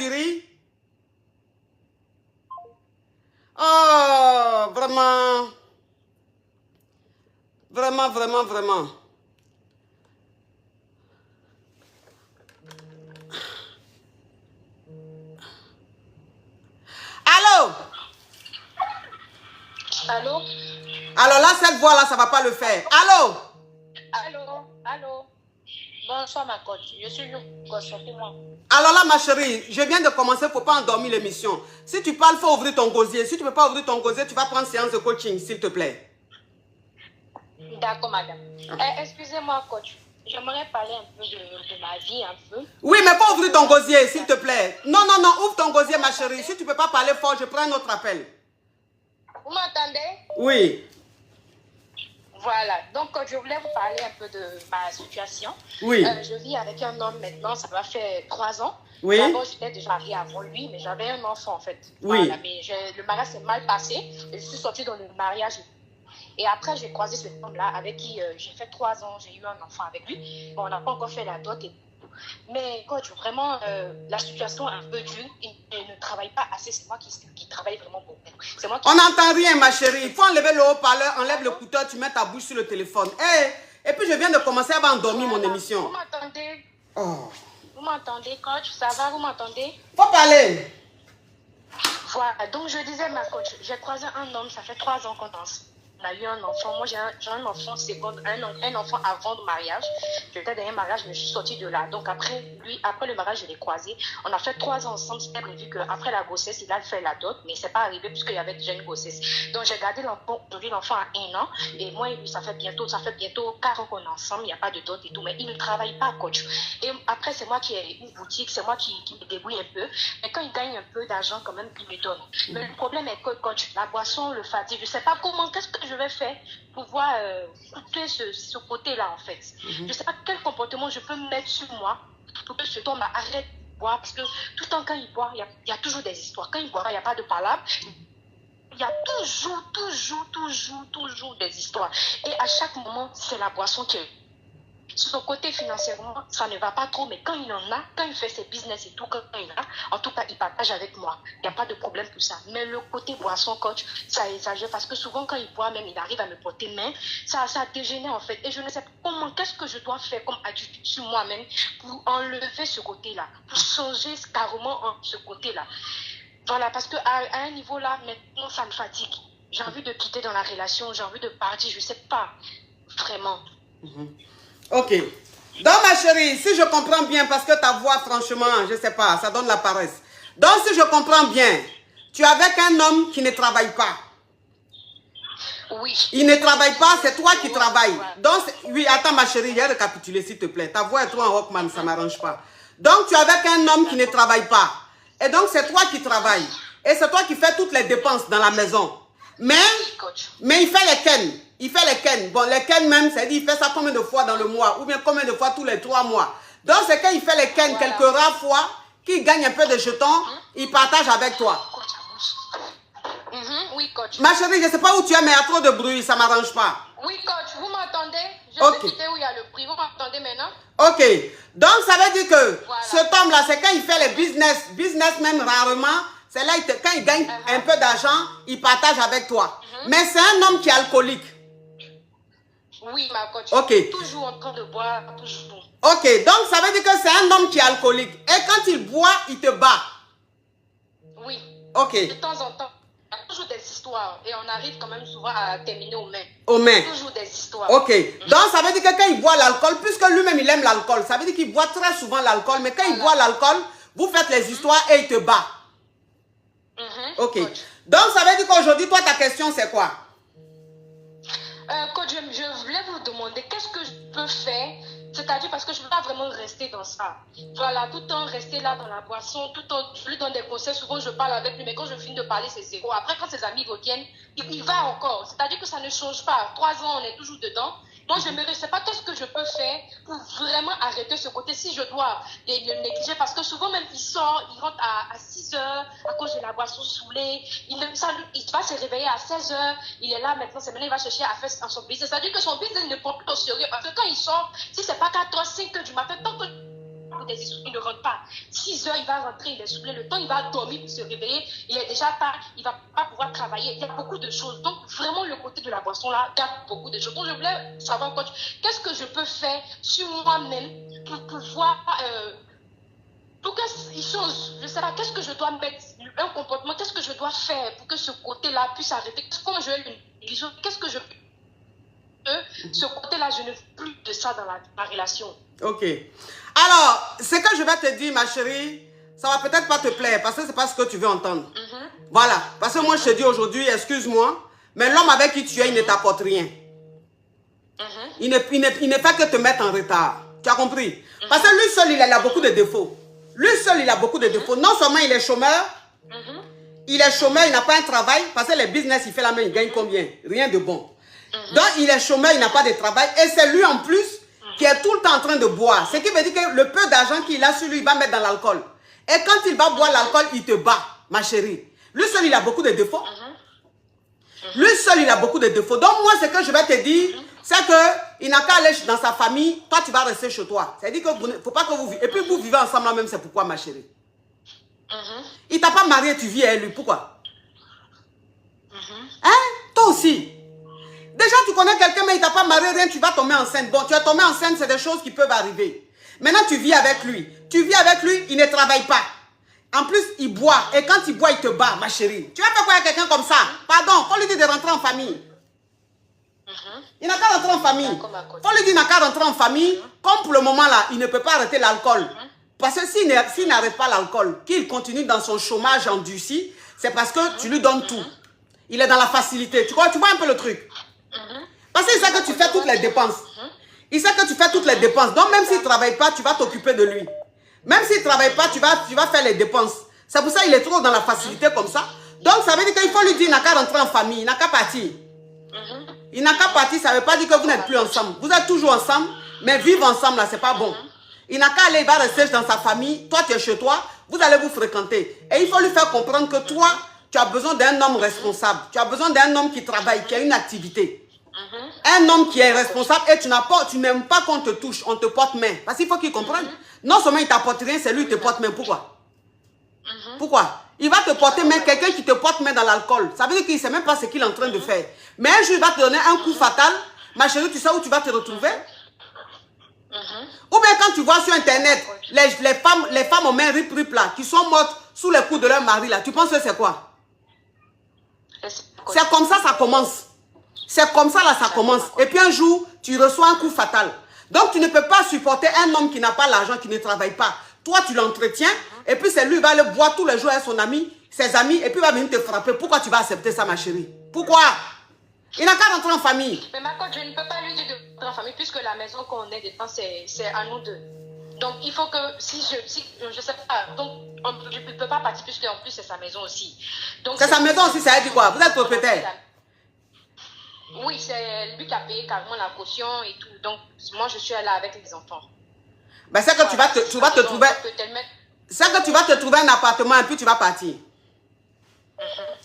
du riz? Oh, vraiment. Vraiment, vraiment, vraiment. Allô? Allô? Alors là, cette voix-là, ça ne va pas le faire. Allô? Allô? Allô? Bonsoir, ma coach. Je suis Yougo, sortez-moi. Alors là, ma chérie, je viens de commencer, il ne faut pas endormir l'émission. Si tu parles, il faut ouvrir ton gosier. Si tu ne peux pas ouvrir ton gosier, tu vas prendre séance de coaching, s'il te plaît. D'accord, madame. Excusez-moi, coach. J'aimerais parler un peu de ma vie, un peu. Oui, mais pas ouvrir ton gosier, s'il te plaît. Non, non, non, ouvre ton gosier, ma chérie. Si tu ne peux pas parler fort, je prends un autre appel. Vous m'entendez? Oui. Voilà. Donc, coach, je voulais vous parler un peu de ma situation. Oui. Je vis avec un homme maintenant, ça va faire 3 ans. Oui. D'abord, j'étais déjà mariée avant lui, mais j'avais un enfant, en fait. Oui. Voilà, mais le mariage s'est mal passé. Je suis sortie dans le mariage. Et après, j'ai croisé cet homme-là avec qui j'ai fait 3 ans, j'ai eu un enfant avec lui. Bon, on n'a pas encore fait la dot et tout. Mais coach, vraiment, la situation est un peu dure. Il ne travaille pas assez. C'est moi qui travaille vraiment beaucoup. C'est moi qui... On n'entend rien, ma chérie. Il faut enlever le haut-parleur, enlève le couteau, tu mets ta bouche sur le téléphone. Hey, et puis, je viens de commencer à endormir mon émission. Vous m'entendez? Oh. Vous m'entendez, coach? Ça va, vous m'entendez? Faut parler. Voilà, donc je disais, ma coach, j'ai croisé un homme, ça fait 3 ans qu'on danse. On a eu un enfant. Moi, j'ai un enfant seconde, un enfant avant le mariage. J'étais dans un mariage, mais je suis sortie de là. Donc, après le mariage, je l'ai croisé. On a fait 3 ans ensemble. C'était prévu qu'après la grossesse, il a fait la dot, mais ce n'est pas arrivé puisqu'il y avait déjà une grossesse. Donc, j'ai gardé l'enfant. Aujourd'hui, l'enfant a 1 an. Et moi et lui, ça fait bientôt 4 ans qu'on est ensemble. Il n'y a pas de dot et tout. Mais il ne travaille pas, coach. Et après, c'est moi qui ai une boutique. C'est moi qui me débrouille un peu. Mais quand il gagne un peu d'argent, quand même, il me donne. Mais le problème est que, coach, la boisson, le fatigue, je ne sais pas comment, qu'est-ce que je vais faire pour pouvoir couper ce côté-là, en fait. Je ne sais pas quel comportement je peux mettre sur moi pour que cet homme arrête de boire. Parce que tout le temps, quand il boit, il y a toujours des histoires. Quand il boit, il n'y a pas de palabre. Il y a toujours des histoires. Et à chaque moment, c'est la boisson qui est... Sur son côté financièrement, ça ne va pas trop, mais quand il en a, quand il fait ses business et tout, quand il a, en tout cas, il partage avec moi. Il n'y a pas de problème pour ça. Mais le côté boisson, coach, ça exagère parce que souvent, quand il boit, même, il arrive à me porter main. Ça dégénère, en fait. Et je ne sais pas comment, qu'est-ce que je dois faire comme adulte sur moi-même pour enlever ce côté-là, pour changer carrément ce côté-là. Voilà, parce qu'à un niveau là, maintenant, ça me fatigue. J'ai envie de quitter dans la relation, j'ai envie de partir, je ne sais pas vraiment. Ok. Donc, ma chérie, si je comprends bien, parce que ta voix, franchement, je ne sais pas, ça donne la paresse. Donc, si je comprends bien, tu es avec un homme qui ne travaille pas. Oui. Il ne travaille pas, c'est toi qui travailles. Donc, oui, attends, ma chérie, j'ai récapitulé, s'il te plaît. Ta voix est trop en Rockman, ça ne m'arrange pas. Donc, tu es avec un homme qui ne travaille pas. Et donc, c'est toi qui travailles. Et c'est toi qui fais toutes les dépenses dans la maison. Mais il fait les ken. Il fait les ken. Bon, les ken même, c'est-à-dire, il fait ça combien de fois dans le mois? Ou bien combien de fois tous les 3 mois? Donc, c'est quand il fait les ken quelques rares fois, qu'il gagne un peu de jetons, il partage avec toi. Oui, coach. Ma chérie, je ne sais pas où tu es, mais il y a trop de bruit, ça ne m'arrange pas. Oui, coach, vous m'entendez? Je vais quitter où il y a le bruit. Vous m'entendez maintenant? Ok. Donc, ça veut dire que cet homme-là, c'est quand il fait les business même rarement, c'est là, quand il gagne un peu d'argent, il partage avec toi. Mais c'est un homme qui est alcoolique. Oui, ma coach. Ok. Toujours en train de boire, toujours. Ok, donc ça veut dire que c'est un homme qui est alcoolique. Et quand il boit, il te bat. Oui. Ok. De temps en temps. Il y a toujours des histoires. Et on arrive quand même souvent à terminer aux mains. Aux mains. Toujours des histoires. Ok. Donc ça veut dire que quand il boit l'alcool, puisque lui-même il aime l'alcool, ça veut dire qu'il boit très souvent l'alcool. Mais quand il boit l'alcool, vous faites les histoires et il te bat. Ok. Coach. Donc ça veut dire qu'aujourd'hui, toi, ta question, c'est quoi? Coach, je voulais vous demander qu'est-ce que je peux faire, c'est-à-dire parce que je ne veux pas vraiment rester dans ça. Voilà, tout le temps rester là dans la boisson, tout le temps, je lui donne des conseils, souvent je parle avec lui, mais quand je finis de parler, c'est zéro. Après, quand ses amis reviennent, il va encore. C'est-à-dire que ça ne change pas. 3 ans, on est toujours dedans. Moi, je ne sais pas qu'est-ce que je peux faire pour vraiment arrêter ce côté. Si je dois le négliger, parce que souvent même, il sort, il rentre à 6 heures à cause de la boisson saoulée. Il va se réveiller à 16 heures. Il est là maintenant, c'est maintenant, il va chercher à faire son business. C'est-à-dire que son business ne prend plus au sérieux. Parce que quand il sort, si ce n'est pas 4 heures, 5 heures du matin, tant que pour des histoires, il ne rentre pas. 6 heures, il va rentrer, il est saoulé. Le temps, il va dormir pour se réveiller. Il est déjà tard, il ne va pas pouvoir travailler. Il y a beaucoup de choses. Donc, vraiment, le côté de la boisson, là, il y a beaucoup de choses. Donc, je voulais savoir, coach, qu'est-ce que je peux faire sur moi-même pour pouvoir... pour qu'il change, je ne sais pas, qu'est-ce que je dois mettre, un comportement, qu'est-ce que je dois faire pour que ce côté-là puisse arrêter. Comme je vais une chose, qu'est-ce que je peux, ce côté-là, je ne veux plus de ça dans la relation. Ok. Alors, ce que je vais te dire, ma chérie, ça va peut-être pas te plaire parce que ce n'est pas ce que tu veux entendre. Voilà. Parce que moi, je te dis aujourd'hui, excuse-moi, mais l'homme avec qui tu es, il ne t'apporte rien. Il ne fait que te mettre en retard. Tu as compris? Parce que lui seul, il a beaucoup de défauts. Lui seul, il a beaucoup de défauts. Non seulement il est chômeur, il n'a pas un travail, parce que les business, il fait la main, il gagne combien? Rien de bon. Donc, il est chômeur, il n'a pas de travail, et c'est lui en plus qui est tout le temps en train de boire. Ce qui veut dire que le peu d'argent qu'il a sur lui, il va mettre dans l'alcool. Et quand il va boire l'alcool, il te bat, ma chérie. Lui seul, il a beaucoup de défauts. Lui seul, il a beaucoup de défauts. Donc, moi, ce que je vais te dire, c'est qu'il n'a qu'à aller dans sa famille, toi, tu vas rester chez toi. C'est-à-dire qu'il ne faut pas que vous viviez. Et puis, vous vivez ensemble là même, c'est pourquoi, ma chérie. Il ne t'a pas marié, tu vis avec lui. Pourquoi? Hein? Toi aussi. Déjà, tu connais quelqu'un, mais il ne t'a pas marié, rien, tu vas tomber enceinte. Bon, tu es tombé enceinte, c'est des choses qui peuvent arriver. Maintenant, tu vis avec lui. Tu vis avec lui, il ne travaille pas. En plus, il boit. Et quand il boit, il te bat, ma chérie. Tu vas faire quoi avec quelqu'un comme ça? Pardon, il faut lui dire de rentrer en famille. Il n'a qu'à rentrer en famille. Il faut lui dire qu'il n'a qu'à rentrer en famille. Comme pour le moment là, il ne peut pas arrêter l'alcool. Parce que s'il n'arrête pas l'alcool, qu'il continue dans son chômage endurci, c'est parce que tu lui donnes tout. Il est dans la facilité. Tu vois un peu le truc? Parce qu'il sait que tu fais toutes les dépenses. Il sait que tu fais toutes les dépenses. Donc même s'il ne travaille pas, tu vas t'occuper de lui. Même s'il ne travaille pas, tu vas faire les dépenses. C'est pour ça qu'il est trop dans la facilité comme ça. Donc ça veut dire qu'il faut lui dire qu'il n'a qu'à rentrer en famille. Il n'a qu'à partir. Il n'a qu'à partir, ça ne veut pas dire que vous n'êtes plus ensemble. Vous êtes toujours ensemble, mais vivre ensemble, là, ce n'est pas bon. Il n'a qu'à aller, il va rester dans sa famille. Toi, tu es chez toi, vous allez vous fréquenter. Et il faut lui faire comprendre que toi, tu as besoin d'un homme responsable. Tu as besoin d'un homme qui travaille, qui a une activité. Un homme qui est responsable et tu n'aimes pas qu'on te touche, on te porte main. Parce qu'il faut qu'il comprenne. Non seulement il t'apporte rien, c'est lui qui te porte main. Pourquoi? Pourquoi? Il va te porter main, quelqu'un qui te porte main dans l'alcool. Ça veut dire qu'il ne sait même pas ce qu'il est en train de faire. Mais un jour, il va te donner un coup fatal. Ma chérie, tu sais où tu vas te retrouver? Ou bien quand tu vois sur Internet, les femmes aux mains rip là, qui sont mortes sous les coups de leur mari là, tu penses que c'est quoi? C'est comme ça commence. C'est comme ça là, ça commence. Et puis un jour, tu reçois un coup fatal. Donc tu ne peux pas supporter un homme qui n'a pas l'argent, qui ne travaille pas. Toi, tu l'entretiens, et puis c'est lui qui va aller boire tous les jours avec son ami, ses amis, et puis il va venir te frapper. Pourquoi tu vas accepter ça, ma chérie? Pourquoi? Il n'a qu'à rentrer en famille. Mais ma coach, je ne peux pas lui dire de rentrer en famille, puisque la maison qu'on est dedans, c'est à nous deux. Donc il faut que, si je sais pas, donc je ne peux pas partir, puisque en plus c'est sa maison aussi. C'est sa maison aussi, ça veut dire quoi? Vous êtes propriétaire? Oui, c'est lui qui a payé carrément la caution et tout. Donc moi, je suis là avec les enfants. Ben, c'est que tu vas te trouver... C'est que tu vas te trouver un appartement et puis tu vas partir.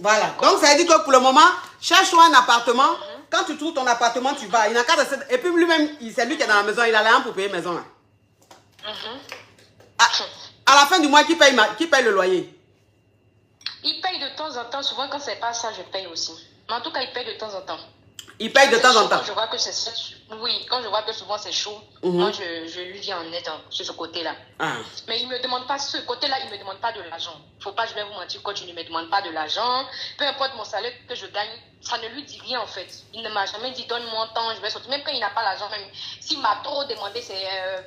Voilà. Donc, ça veut dire que pour le moment, cherche-toi un appartement. Quand tu trouves ton appartement, tu vas. Il n'a qu'à rester... Et puis lui-même, c'est lui qui est dans la maison. Il a l'argent pour payer la maison. Là. À la fin du mois, qui paye le loyer? Il paye de temps en temps. Souvent, quand c'est pas ça, je paye aussi. Mais en tout cas, il paye de temps en temps. Il paye de temps en temps. Quand je vois que oui, quand je vois que souvent c'est chaud, moi je lui viens en aide sur ce côté-là. Mais il ne me demande pas ce côté-là, il ne me demande pas de l'argent. Faut pas, je vais vous mentir, quand il ne me demande pas de l'argent, peu importe mon salaire que je gagne, ça ne lui dit rien en fait. Il ne m'a jamais dit donne-moi tant, je vais sortir. Même quand il n'a pas l'argent, même s'il m'a trop demandé, c'est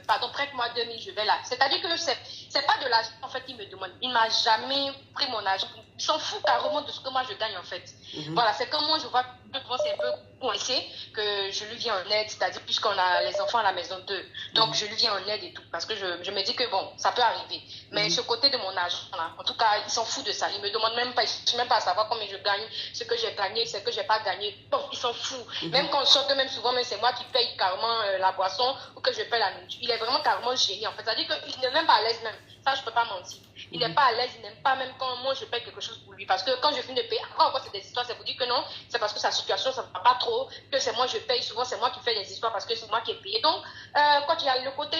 pardon, prête-moi 2000, je vais là. C'est-à-dire que c'est pas de l'argent en fait qu'il me demande. Il ne m'a jamais pris mon argent. Il s'en fout carrément de ce que moi je gagne en fait. Voilà, c'est comme moi je vois que c'est un peu coincé que je lui viens en aide, c'est-à-dire puisqu'on a les enfants à la maison d'eux. Donc je lui viens en aide et tout, parce que je me dis que bon, ça peut arriver. Mais ce côté de mon argent là, en tout cas, il s'en fout de ça. Il me demande même pas, il ne cherche même pas à savoir combien je gagne, ce que j'ai gagné, ce que j'ai pas gagné. Bon, il s'en fout. Même quand on sort, même souvent, même c'est moi qui paye carrément la boisson ou que je paye la nourriture. Il est vraiment carrément génie en fait. C'est-à-dire qu'il n'est même pas à l'aise même. Ça, je ne peux pas mentir. Il n'est pas à l'aise, il n'aime pas même quand moi je paye quelque chose pour lui. Parce que quand je finis de payer, après encore c'est des histoires, c'est pour dire que non, c'est parce que sa situation ça ne va pas trop, que c'est moi je paye. Souvent c'est moi qui fais des histoires parce que c'est moi qui ai payé. Donc, quand il y a le côté,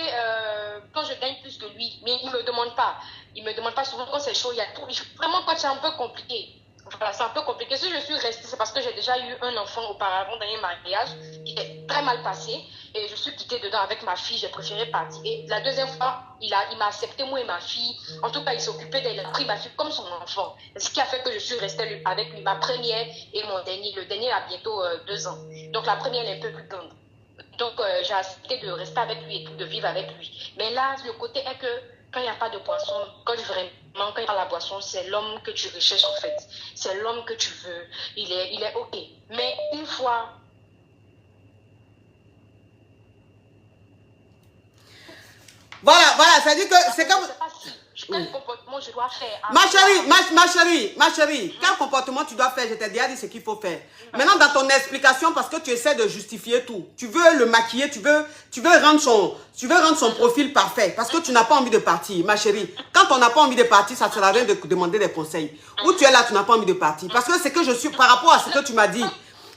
quand je gagne plus que lui, mais il ne me demande pas. Il ne me demande pas souvent quand c'est chaud. Il y a tout. Vraiment, quand c'est un peu compliqué. Voilà, c'est un peu compliqué. Si je suis restée, c'est parce que j'ai déjà eu un enfant auparavant dans un mariage qui est très mal passé. Et je suis quittée dedans avec ma fille. J'ai préféré partir. Et la deuxième fois, il m'a accepté, moi et ma fille. En tout cas, il s'est occupé d'elle. Il a pris ma fille comme son enfant. Ce qui a fait que je suis restée avec lui. Ma première et mon dernier. Le dernier a bientôt 2 ans. Donc la première, elle est un peu plus grande. Donc j'ai accepté de rester avec lui et tout, de vivre avec lui. Mais là, le côté est que quand il n'y a pas de boisson, quand il y a la boisson, c'est l'homme que tu recherches en fait. C'est l'homme que tu veux. Il est OK. Mais une fois... Voilà, c'est-à-dire que c'est comme... Quel comportement je dois faire? Ma chérie, quel comportement tu dois faire? Je t'ai déjà dit ce qu'il faut faire. Maintenant, dans ton explication, parce que tu essaies de justifier tout, tu veux le maquiller, tu veux rendre son profil parfait, parce que tu n'as pas envie de partir, ma chérie. Quand on n'a pas envie de partir, ça ne sert à rien de demander des conseils. Où tu es là, tu n'as pas envie de partir. Parce que c'est que je suis, par rapport à ce que tu m'as dit,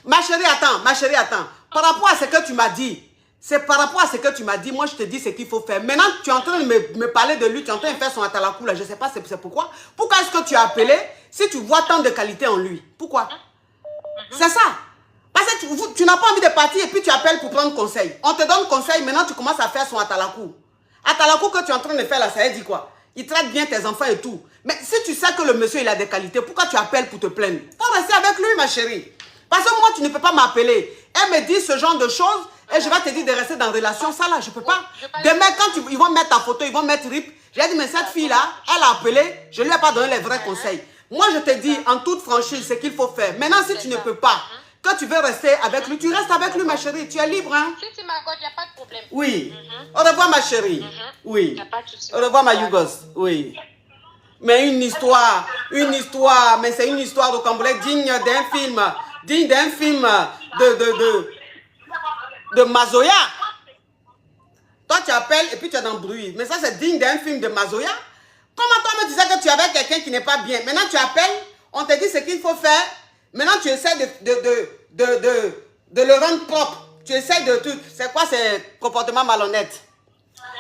ma chérie, attends, par rapport à ce que tu m'as dit, c'est par rapport à ce que tu m'as dit, moi je te dis ce qu'il faut faire. Maintenant, tu es en train de me parler de lui, tu es en train de faire son atalakou là, je ne sais pas c'est pourquoi. Pourquoi est-ce que tu as appelé si tu vois tant de qualité en lui? Pourquoi? C'est ça. Parce que tu n'as pas envie de partir et puis tu appelles pour prendre conseil. On te donne conseil, maintenant tu commences à faire son atalakou. Atalakou que tu es en train de faire là, ça veut dire quoi? Il traite bien tes enfants et tout. Mais si tu sais que le monsieur il a des qualités, pourquoi tu appelles pour te plaindre? Il faut rester avec lui ma chérie. Parce que moi tu ne peux pas m'appeler. Elle me dit ce genre de choses. Et je vais te dire de rester dans la relation, ça là, je ne peux pas. Demain, quand ils vont mettre ta photo, ils vont mettre RIP. J'ai dit, mais cette fille-là, elle a appelé, je ne lui ai pas donné les vrais conseils. Moi, je te dis, en toute franchise, ce qu'il faut faire. Maintenant, si tu ne peux pas, quand tu veux rester avec lui, tu restes avec lui, ma chérie. Tu es libre, hein? Si tu m'accordes, il n'y a pas de problème. Oui. Au revoir, ma chérie. Oui. Au revoir, ma Yougos. Oui. Mais une histoire, mais c'est une histoire de Cambodge digne d'un film de Mazoya. Toi, tu appelles et puis tu es dans le bruit. Mais ça, c'est digne d'un film de Mazoya. Comment toi, me disais que tu avais quelqu'un qui n'est pas bien? Maintenant, tu appelles, on te dit ce qu'il faut faire. Maintenant, tu essaies de le rendre propre. Tu essaies de tout. C'est quoi ce comportement malhonnête?